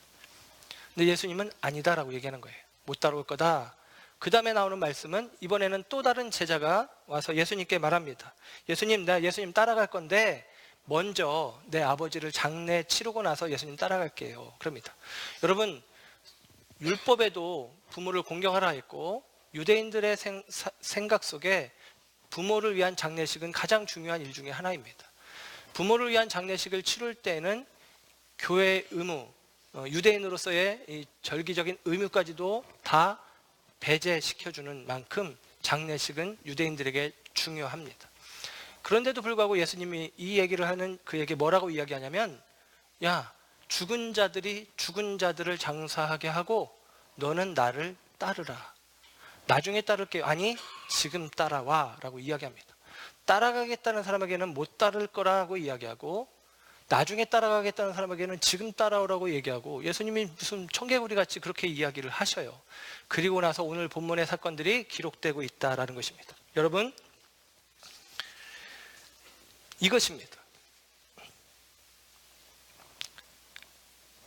근데 예수님은 아니다라고 얘기하는 거예요. 못 따라올 거다. 그 다음에 나오는 말씀은 이번에는 또 다른 제자가 와서 예수님께 말합니다. 예수님, 나 예수님 따라갈 건데 먼저 내 아버지를 장례 치르고 나서 예수님 따라갈게요. 그럽니다. 여러분, 율법에도 부모를 공경하라 했고 유대인들의 생각 속에 부모를 위한 장례식은 가장 중요한 일 중에 하나입니다. 부모를 위한 장례식을 치룰 때에는 교회의 의무, 유대인으로서의 이 절기적인 의무까지도 다 배제시켜주는 만큼 장례식은 유대인들에게 중요합니다. 그런데도 불구하고 예수님이 이 얘기를 하는 그에게 뭐라고 이야기하냐면, 야, 죽은 자들이 죽은 자들을 장사하게 하고 너는 나를 따르라. 나중에 따를게요. 아니, 지금 따라와 라고 이야기합니다. 따라가겠다는 사람에게는 못 따를 거라고 이야기하고, 나중에 따라가겠다는 사람에게는 지금 따라오라고 얘기하고, 예수님이 무슨 청개구리 같이 그렇게 이야기를 하셔요. 그리고 나서 오늘 본문의 사건들이 기록되고 있다라는 것입니다. 여러분, 이것입니다.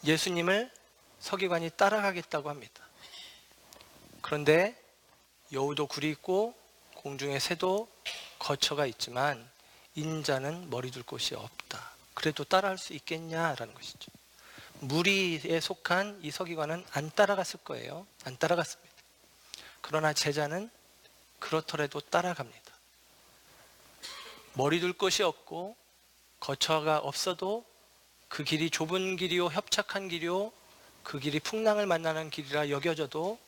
예수님을 서기관이 따라가겠다고 합니다. 그런데 여우도 굴이 있고 공중의 새도 거처가 있지만 인자는 머리 둘 곳이 없다. 그래도 따라할 수 있겠냐라는 것이죠. 무리에 속한 이 서기관은 안 따라갔을 거예요. 안 따라갔습니다. 그러나 제자는 그렇더라도 따라갑니다. 머리 둘 곳이 없고 거처가 없어도 그 길이 좁은 길이요 협착한 길이요 그 길이 풍랑을 만나는 길이라 여겨져도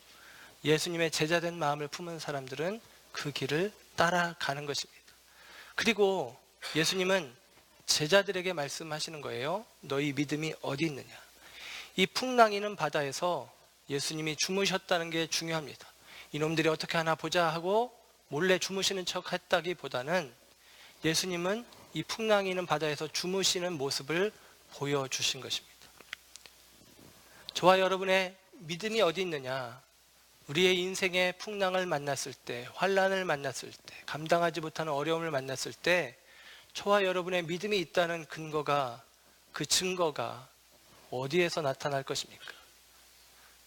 예수님의 제자된 마음을 품은 사람들은 그 길을 따라가는 것입니다. 그리고 예수님은 제자들에게 말씀하시는 거예요. 너희 믿음이 어디 있느냐. 이 풍랑이는 바다에서 예수님이 주무셨다는 게 중요합니다. 이놈들이 어떻게 하나 보자 하고 몰래 주무시는 척 했다기보다는 예수님은 이 풍랑이는 바다에서 주무시는 모습을 보여주신 것입니다. 저와 여러분의 믿음이 어디 있느냐. 우리의 인생의 풍랑을 만났을 때, 환난을 만났을 때, 감당하지 못하는 어려움을 만났을 때 저와 여러분의 믿음이 있다는 근거가, 그 증거가 어디에서 나타날 것입니까?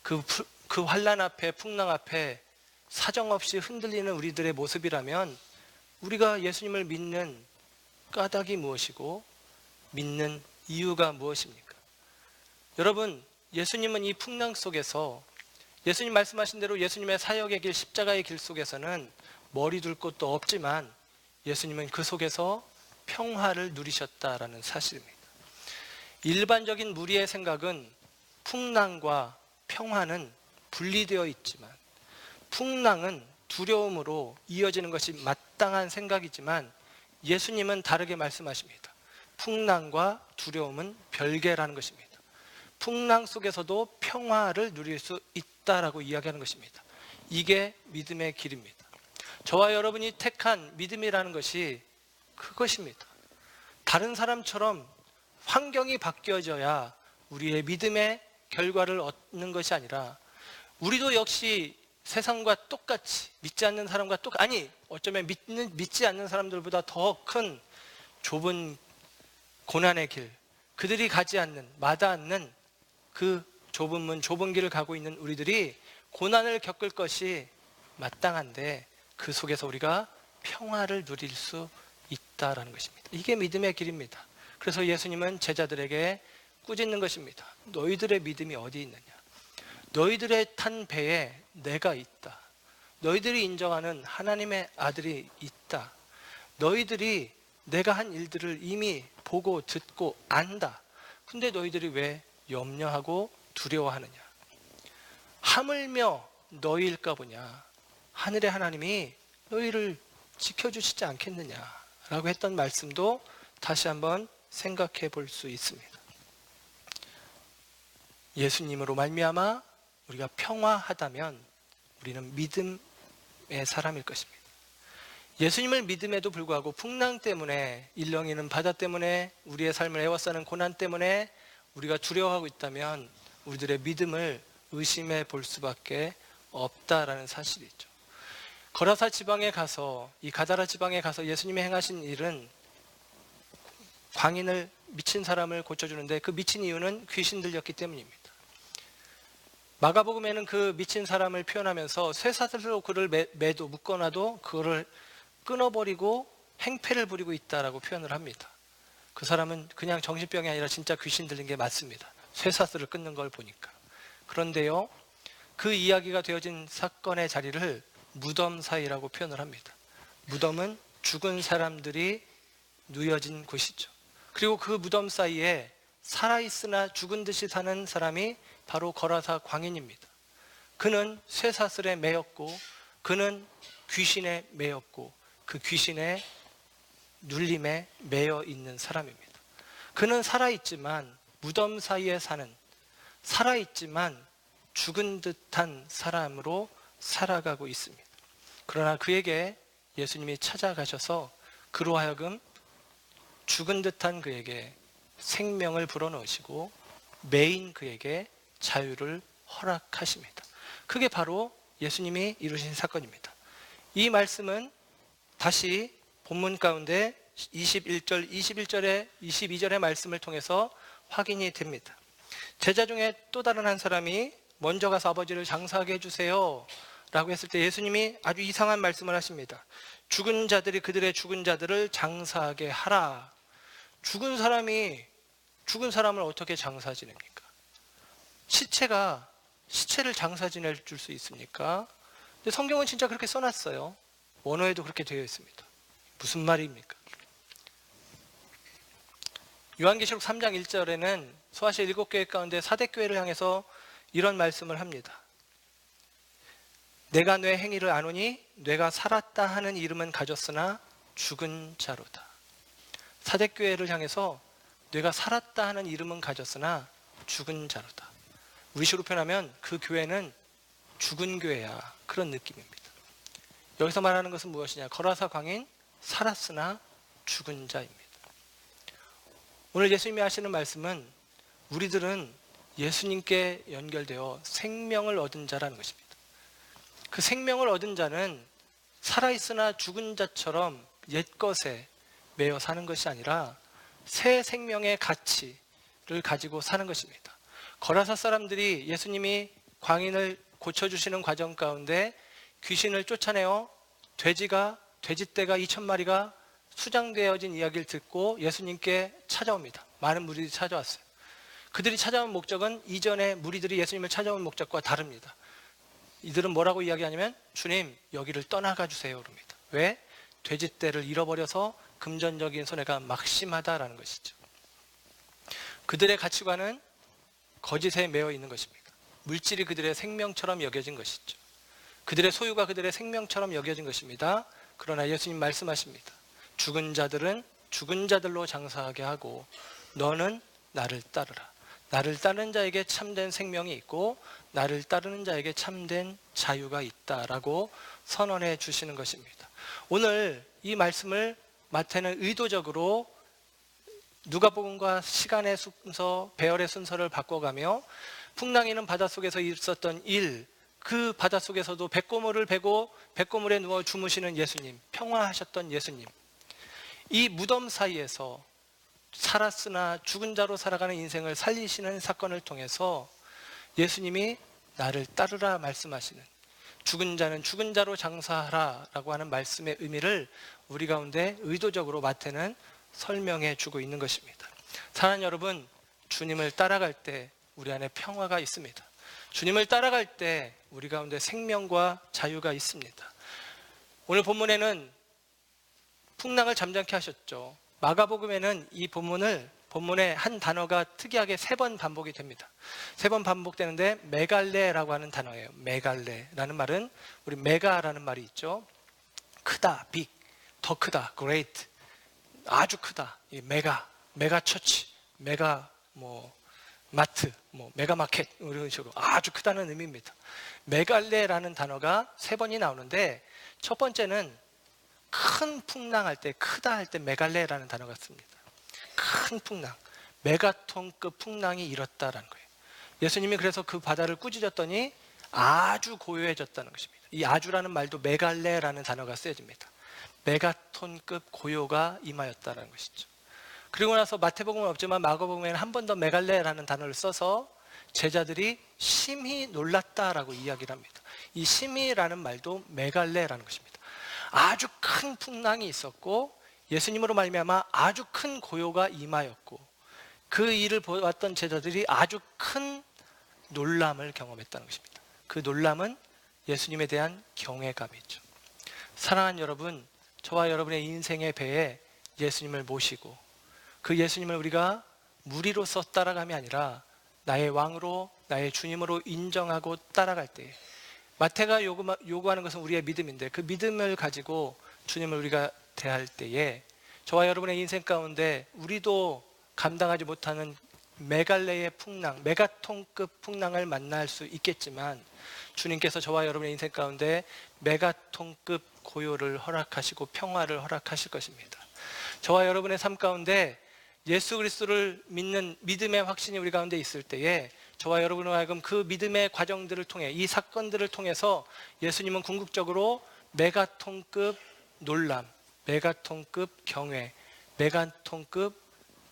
그 환난 앞에, 풍랑 앞에 사정없이 흔들리는 우리들의 모습이라면 우리가 예수님을 믿는 까닭이 무엇이고 믿는 이유가 무엇입니까? 여러분, 예수님은 이 풍랑 속에서 예수님 말씀하신 대로 예수님의 사역의 길, 십자가의 길 속에서는 머리 둘 곳도 없지만 예수님은 그 속에서 평화를 누리셨다라는 사실입니다. 일반적인 무리의 생각은 풍랑과 평화는 분리되어 있지만 풍랑은 두려움으로 이어지는 것이 마땅한 생각이지만 예수님은 다르게 말씀하십니다. 풍랑과 두려움은 별개라는 것입니다. 풍랑 속에서도 평화를 누릴 수 있다라고 이야기하는 것입니다. 이게 믿음의 길입니다. 저와 여러분이 택한 믿음이라는 것이 그것입니다. 다른 사람처럼 환경이 바뀌어져야 우리의 믿음의 결과를 얻는 것이 아니라 우리도 역시 세상과 똑같이 믿지 않는 사람과 아니 어쩌면 믿지 않는 사람들보다 더 큰 좁은 고난의 길, 그들이 가지 않는, 마다 않는 그 좁은 문, 좁은 길을 가고 있는 우리들이 고난을 겪을 것이 마땅한데 그 속에서 우리가 평화를 누릴 수 있다라는 것입니다. 이게 믿음의 길입니다. 그래서 예수님은 제자들에게 꾸짖는 것입니다. 너희들의 믿음이 어디 있느냐? 너희들의 탄 배에 내가 있다. 너희들이 인정하는 하나님의 아들이 있다. 너희들이 내가 한 일들을 이미 보고 듣고 안다. 근데 너희들이 왜 염려하고 두려워하느냐? 하물며 너희일까 보냐? 하늘의 하나님이 너희를 지켜주시지 않겠느냐라고 했던 말씀도 다시 한번 생각해 볼 수 있습니다. 예수님으로 말미암아 우리가 평화하다면 우리는 믿음의 사람일 것입니다. 예수님을 믿음에도 불구하고 풍랑 때문에, 일렁이는 바다 때문에, 우리의 삶을 애워싸는 고난 때문에 우리가 두려워하고 있다면 우리들의 믿음을 의심해 볼 수밖에 없다라는 사실이죠. 거라사 지방에 가서, 이 가다라 지방에 가서 예수님이 행하신 일은 광인을, 미친 사람을 고쳐주는데 그 미친 이유는 귀신 들렸기 때문입니다. 마가복음에는 그 미친 사람을 표현하면서 쇠사슬로 그를 매도 묶어놔도 그거를 끊어버리고 행패를 부리고 있다라고 표현을 합니다. 그 사람은 그냥 정신병이 아니라 진짜 귀신 들린 게 맞습니다. 쇠사슬을 끊는 걸 보니까. 그런데요, 그 이야기가 되어진 사건의 자리를 무덤 사이라고 표현을 합니다. 무덤은 죽은 사람들이 누워진 곳이죠. 그리고 그 무덤 사이에 살아있으나 죽은 듯이 사는 사람이 바로 거라사 광인입니다. 그는 쇠사슬에 매였고 그는 귀신에 매였고 그 귀신의 눌림에 매여 있는 사람입니다. 그는 살아있지만 무덤 사이에 사는, 살아있지만 죽은 듯한 사람으로 살아가고 있습니다. 그러나 그에게 예수님이 찾아가셔서 그로 하여금 죽은 듯한 그에게 생명을 불어넣으시고 매인 그에게 자유를 허락하십니다. 그게 바로 예수님이 이루신 사건입니다. 이 말씀은 다시 본문 가운데 21절, 21절에 22절의 말씀을 통해서 확인이 됩니다. 제자 중에 또 다른 한 사람이 먼저 가서 아버지를 장사하게 해주세요 라고 했을 때 예수님이 아주 이상한 말씀을 하십니다. 죽은 자들이 그들의 죽은 자들을 장사하게 하라. 죽은 사람이 죽은 사람을 어떻게 장사 지냅니까? 시체가 시체를 장사 지낼 줄 수 있습니까? 근데 성경은 진짜 그렇게 써놨어요. 원어에도 그렇게 되어 있습니다. 무슨 말입니까? 요한계시록 3장 1절에는 소아시아 7교회 가운데 사대교회를 향해서 이런 말씀을 합니다. 내가 뇌 행위를 아노니 뇌가 살았다 하는 이름은 가졌으나 죽은 자로다. 사대교회를 향해서 뇌가 살았다 하는 이름은 가졌으나 죽은 자로다. 우리식으로 표현하면 그 교회는 죽은 교회야, 그런 느낌입니다. 여기서 말하는 것은 무엇이냐? 거라사 광인 살았으나 죽은 자입니다. 오늘 예수님이 하시는 말씀은 우리들은 예수님께 연결되어 생명을 얻은 자라는 것입니다. 그 생명을 얻은 자는 살아있으나 죽은 자처럼 옛것에 매여 사는 것이 아니라 새 생명의 가치를 가지고 사는 것입니다. 거라사 사람들이 예수님이 광인을 고쳐주시는 과정 가운데 귀신을 쫓아내어 돼지떼가 2,000마리가 수장되어진 이야기를 듣고 예수님께 찾아옵니다. 많은 무리들이 찾아왔어요. 그들이 찾아온 목적은 이전에 무리들이 예수님을 찾아온 목적과 다릅니다. 이들은 뭐라고 이야기하냐면 주님 여기를 떠나가 주세요 그럽니다. 왜? 돼지떼를 잃어버려서 금전적인 손해가 막심하다라는 것이죠. 그들의 가치관은 거짓에 매여 있는 것입니다. 물질이 그들의 생명처럼 여겨진 것이죠. 그들의 소유가 그들의 생명처럼 여겨진 것입니다. 그러나 예수님 말씀하십니다. 죽은 자들은 죽은 자들로 장사하게 하고 너는 나를 따르라. 나를 따르는 자에게 참된 생명이 있고 나를 따르는 자에게 참된 자유가 있다라고 선언해 주시는 것입니다. 오늘 이 말씀을 마태는 의도적으로 누가복음과 시간의 순서, 배열의 순서를 바꿔가며 풍랑이는 바닷속에서 있었던 일, 그 바닷속에서도 백고물을 베고 백고물에 누워 주무시는 예수님, 평화하셨던 예수님, 이 무덤 사이에서 살았으나 죽은 자로 살아가는 인생을 살리시는 사건을 통해서 예수님이 나를 따르라 말씀하시는, 죽은 자는 죽은 자로 장사하라 라고 하는 말씀의 의미를 우리 가운데 의도적으로 마태는 설명해 주고 있는 것입니다. 사랑하는 여러분, 주님을 따라갈 때 우리 안에 평화가 있습니다. 주님을 따라갈 때 우리 가운데 생명과 자유가 있습니다. 오늘 본문에는 풍랑을 잠잠케 하셨죠. 마가복음에는 이 본문의 한 단어가 특이하게 3번 반복이 됩니다. 3번 반복되는데 메갈레라고 하는 단어예요. 메갈레라는 말은 우리 메가라는 말이 있죠. 크다, 빅, 더 크다, great, 아주 크다. 이 메가 처치, 메가 마트, 메가 마켓 이런 식으로 아주 크다는 의미입니다. 메갈레라는 단어가 3번이 나오는데 첫 번째는 큰 풍랑할 때, 크다 할 때 메갈레라는 단어가 씁니다. 큰 풍랑, 메가톤급 풍랑이 일었다라는 거예요. 예수님이 그래서 그 바다를 꾸짖었더니 아주 고요해졌다는 것입니다. 이 아주라는 말도 메갈레라는 단어가 쓰여집니다. 메가톤급 고요가 임하였다는 것이죠. 그리고 나서 마태복음은 없지만 마가복음에는 한 번 더 메갈레라는 단어를 써서 제자들이 심히 놀랐다라고 이야기를 합니다. 이 심히라는 말도 메갈레라는 것입니다. 아주 큰 풍랑이 있었고 예수님으로 말미암아 아주 큰 고요가 임하였고 그 일을 보았던 제자들이 아주 큰 놀람을 경험했다는 것입니다. 그 놀람은 예수님에 대한 경외감이죠. 사랑하는 여러분, 저와 여러분의 인생의 배에 예수님을 모시고 그 예수님을 우리가 무리로서 따라감이 아니라 나의 왕으로, 나의 주님으로 인정하고 따라갈 때, 마태가 요구하는 것은 우리의 믿음인데 그 믿음을 가지고 주님을 우리가 대할 때에 저와 여러분의 인생 가운데 우리도 감당하지 못하는 메갈레의 풍랑, 메가톤급 풍랑을 만날 수 있겠지만 주님께서 저와 여러분의 인생 가운데 메가톤급 고요를 허락하시고 평화를 허락하실 것입니다. 저와 여러분의 삶 가운데 예수 그리스도를 믿는 믿음의 확신이 우리 가운데 있을 때에 저와 여러분으로 하여금 그 믿음의 과정들을 통해 이 사건들을 통해서 예수님은 궁극적으로 메가톤급 놀람, 메가톤급 경외, 메가톤급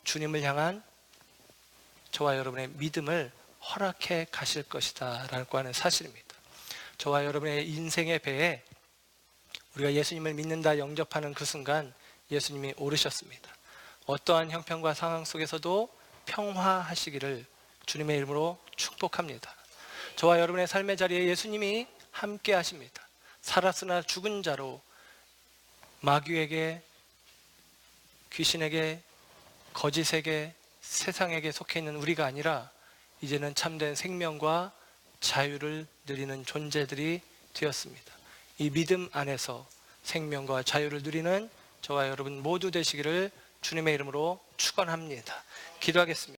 주님을 향한 저와 여러분의 믿음을 허락해 가실 것이다 라고 하는 사실입니다. 저와 여러분의 인생의 배에 우리가 예수님을 믿는다 영접하는 그 순간 예수님이 오르셨습니다. 어떠한 형편과 상황 속에서도 평화하시기를 주님의 이름으로 축복합니다. 저와 여러분의 삶의 자리에 예수님이 함께 하십니다. 살았으나 죽은 자로 마귀에게, 귀신에게, 거짓에게 세상에게 속해 있는 우리가 아니라 이제는 참된 생명과 자유를 누리는 존재들이 되었습니다. 이 믿음 안에서 생명과 자유를 누리는 저와 여러분 모두 되시기를 주님의 이름으로 축원합니다. 기도하겠습니다.